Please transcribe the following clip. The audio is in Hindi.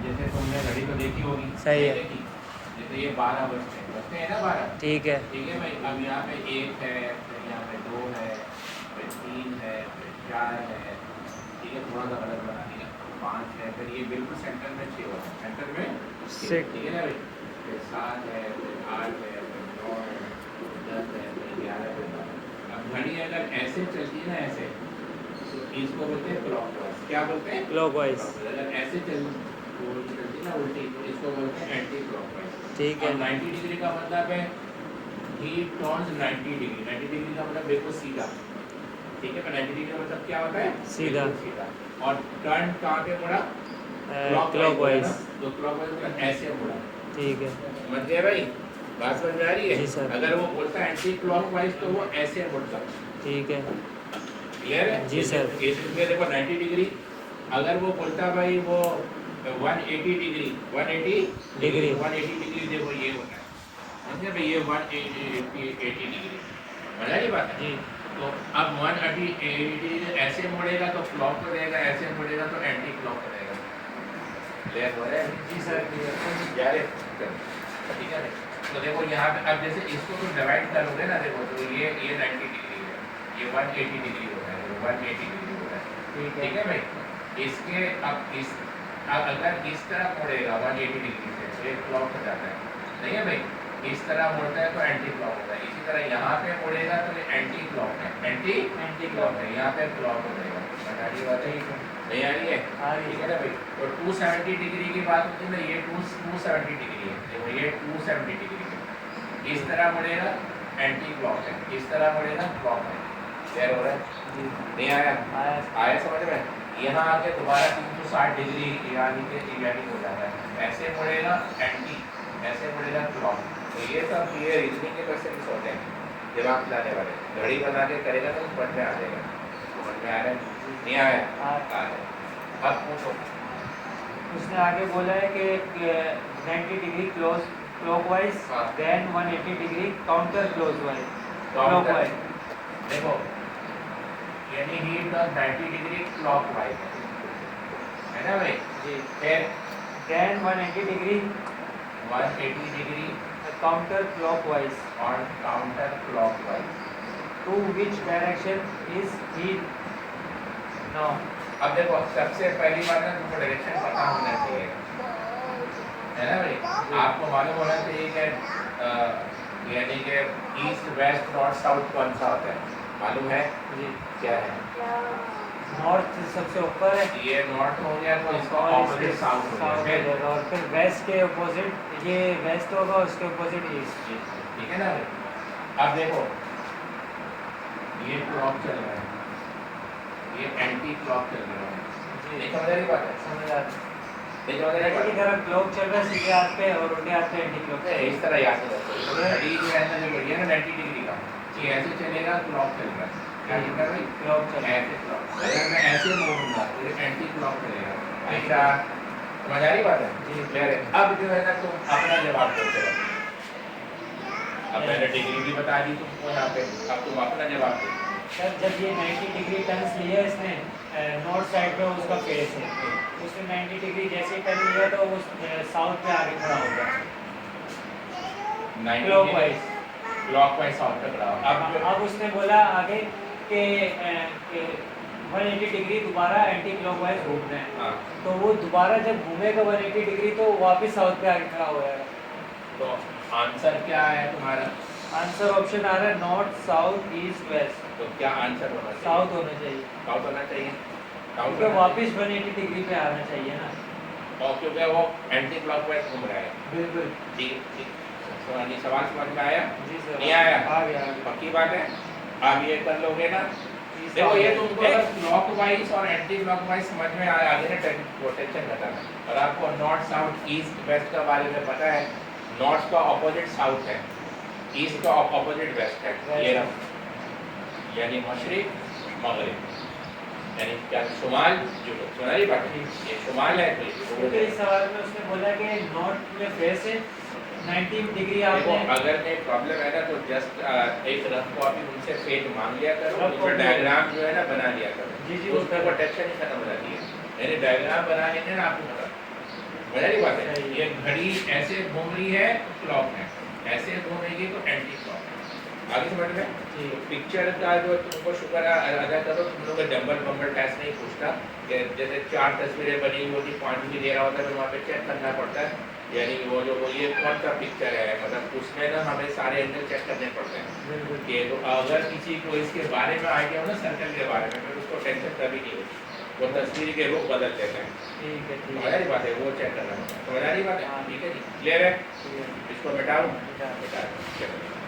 जैसे तुमने घड़ी तो देखी होगी, सही है। देखी, जैसे ये 12 बजते हैं ना, 12। ठीक है। ठीक है भाई, अब यहाँ पे 1 है, फिर यहाँ पे 2 है, फिर 3 है, फिर 4 है, ठीक है, थोड़ा सा गलत बना दिया, 5 है, फिर ये बिल्कुल सेंटर में 6 होता है, सेंटर में 6, ठीक है ना भाई, फिर 7 है, फिर 8 है, फिर 9 है, 10 है, फिर 11 है, फिर 12। अब घड़ी अगर ऐसे चलती है ना, ऐसे, तो इसको बोलते हैं क्लॉकवाइज। क्या बोलते हैं? क्लॉकवाइज। अगर ऐसे चलती ना उल्टी, तो इसको बोलते हैं एंटी क्लॉकवाइज। ठीक है। अब 90 डिग्री का मतलब है ही टर्न्स 90 डिग्री। 90 डिग्री का मतलब बिल्कुल सीधा, ठीक है। 90 डिग्री का मतलब क्या होता है? सीधा। सीधा। और टर्न कहाँ पे मुड़ा? क्लॉकवाइज। तो क्लॉकवाइज मतलब ऐसे मुड़ा। ठीक है। समझ गए भाई? बात समझ में आ रही है? जी सर। अगर वो बोलता है एंटी क्लॉकवाइज तो वो ऐसे मुड़ता। ठीक है। क्लियर है? जी सर। इसमें देखो 90 डिग्री, अगर वो बोलता भाई वो 180 डिग्री, 180 डिग्री। 180 डिग्री, देखो ये होता है, समझे भाई, ये 180 डिग्री, समझ रही बात है? जी। तो अब 180 डिग्री ऐसे मुड़ेगा तो क्लॉक को देगा, ऐसे मुड़ेगा तो एंटी क्लॉक को देगा। क्लियर हो रहा है? जी सर। जा रहे? ठीक है। तो देखो यहाँ पे अब जैसे इसको तो डिवाइड करोगे ना, देखो तो ये 90 डिग्री है, ये 180 डिग्री होता है, 180 डिग्री होता है, ठीक है भाई। इसके अब अगर इस तरह मुड़ेगा 180 डिग्री से तो एक क्लॉक हो जाता है, नहीं है भाई? इस तरह मुड़ता है तो एंटी क्लॉक होता है। इसी तरह यहाँ पे मुड़ेगा तो ये एंटी क्लॉक है, एंटी क्लॉक है, यहाँ पे क्लॉक हो जाएगा। बता दी बात है? नहीं आ रही है? ठीक है ना भाई? तो 270 डिग्री की बात होती है ना, ये 270 डिग्री है, देखो ये 270 डिग्री है। इस तरह मुड़ेगा एंटी क्लॉक है, इस तरह मुड़ेगा क्लॉक है। क्लियर हो रहा है? नहीं आया? आया समझ में? यहाँ आके दोबारा 360 डिग्री यानी हो जाता है। ऐसे मुड़ेगा एंटी, ऐसे मुड़ेगा क्लॉक। तो ये सब ये रीजनिंग के क्वेश्चन होते हैं, दिमाग चलाने वाले। घड़ी बना के करेगा तो समझ में आ जाएगा। समझ में आ रहा है? नहीं आया? आ रहा है। अब पूछो। उसने आगे बोला है कि 90 डिग्री क्लॉकवाइज, हाँ। Then 180 degree counter clockwise. देखो यानी ही डज 90 डिग्री क्लॉकवाइज, है ना भाई? जी। फिर then 180 degree 180 degree counter clockwise. और counter clockwise. To which direction is he no? अब देखो सबसे पहली बात है तुमको डायरेक्शन पता होना चाहिए, है ना भाई? आपको मालूम होना चाहिए कि यानी कि ईस्ट वेस्ट नॉर्थ साउथ कौन सा होता है, मालूम है? जी। क्या है? नॉर्थ सबसे ऊपर है, ये नॉर्थ हो गया तो इसका और ऑपोजिट इसके साउथ हो साउथ हो गया। जाएगा, और फिर वेस्ट के अपोजिट ये वेस्ट होगा, उसके अपोजिट ईस्ट। ठीक है ना भाई? अब देखो ये क्लॉक चल रहा है, ये एंटी क्लॉक चल रहा है, जी। नहीं समझ रही बात है? समझ आ रही नहीं समझ रही है बात कि अगर क्लॉक चल रहा है सीधे हाथ पे और उल्टे हाथ पे एंटी क्लॉक। है? इस तरह याद रखो, घड़ी जो है ना, जो घड़ी है ना 90 डिग्री का, ये ऐसे चलेगा, क्लॉक चल रहा है, क्या चल रहा है भाई? क्लॉक चल रहा है। ऐसे क्लॉक। अगर मैं ऐसे मोड़ूंगा तो ये एंटी क्लॉक चलेगा। ऐसा समझ आ रही बात है? जी। क्लियर है? अब जो है ना तुम अपना जवाब देते रहो। अब मैंने डिग्री भी बता दी तुमको यहाँ पे, अब तुम अपना जवाब दो। सर जब ये 90 डिग्री टर्न्स लिया इसने नॉर्थ साइड पे उसका फेस है, उसने 90 डिग्री जैसे ही टर्न लिया तो उस साउथ पे आगे खड़ा हो गया, क्लॉकवाइज। क्लॉकवाइज साउथ पे खड़ा हो। अब उसने बोला आगे कि 180 डिग्री दोबारा एंटी क्लॉकवाइज घूमना है, हाँ, तो वो दोबारा जब घूमेगा 180 डिग्री तो वापस साउथ पे आगे खड़ा हो जाएगा। तो आंसर क्या है तुम्हारा? आंसर ऑप्शन आ रहा है नॉर्थ साउथ ईस्ट वेस्ट। तो क्या आंसर होना चाहिए? साउथ होना चाहिए, साउथ होना चाहिए, क्योंकि वापस 180 डिग्री पे आना चाहिए ना। और क्योंकि वो एंटी क्लॉकवाइज घूम रहा है। बिल्कुल। ठीक। सवाल समझ में आया? जी सर। नहीं आया? आ गया। पक्की बात है? आप ये कर लोगे ना? देखो ये तुमको अगर क्लॉकवाइज और एंटी क्लॉकवाइज समझ में आया, आगे ना टेंशन घटाना। और आपको नॉर्थ साउथ ईस्ट वेस्ट के बारे में पता है, नॉर्थ का ऑपोजिट साउथ है, ईस्ट का ऑपोजिट वेस्ट है, ये रहा, यानी मशरिक मगरिब, यानी क्या शुमाल जुनूब। सुना रही बात? ये शुमाल है तो क्योंकि इस सवाल में उसने बोला कि नॉर्थ में फेस है 90 डिग्री। देखो आपने अगर कोई प्रॉब्लम है ना तो जस्ट एक रफ कॉपी उनसे फेट मांग लिया करो, रफ उसमें कॉपी डायग्राम जो है ना बना लिया करो। जी जी, उसमें वो टेंशन ही खत्म हो जाती है। यानी डायग्राम बना लेंगे ना आपको पता, समझ रही बात है? सही है। ये घड़ी ऐसे घूम रही है तो क्लॉक है, ऐसे घूमेगी तो एंटी क्लॉक है। आगे समझ में? जी। तो पिक्चर का जो तुमको शुक्र अदा करो, तुम लोग का डबल बम्बल टेस्ट नहीं पूछता कि जैसे 4 तस्वीरें बनी हुई होती, पॉइंट भी दे रहा होता है, तो वहाँ पे चेक करना पड़ता है, यानी वो जो ये कौन सा पिक्चर है, मतलब उसमें ना हमें सारे एंगल चेक करने पड़ते हैं। बिल्कुल। कि तो अगर किसी को इसके बारे में आइडिया हो ना, सर्कल के बारे में, फिर उसको टेंशन कभी नहीं होती, वो तस्वीर के रुख बदल देता है। ठीक है, ठीक समझ है। रही बात है? वो चेक करना होता है। समझ आ रही बात है? हाँ। ठीक है जी, क्लियर है? ठीक है। इसको मिटाऊं? मिटा दो। मिटा दो। चलो।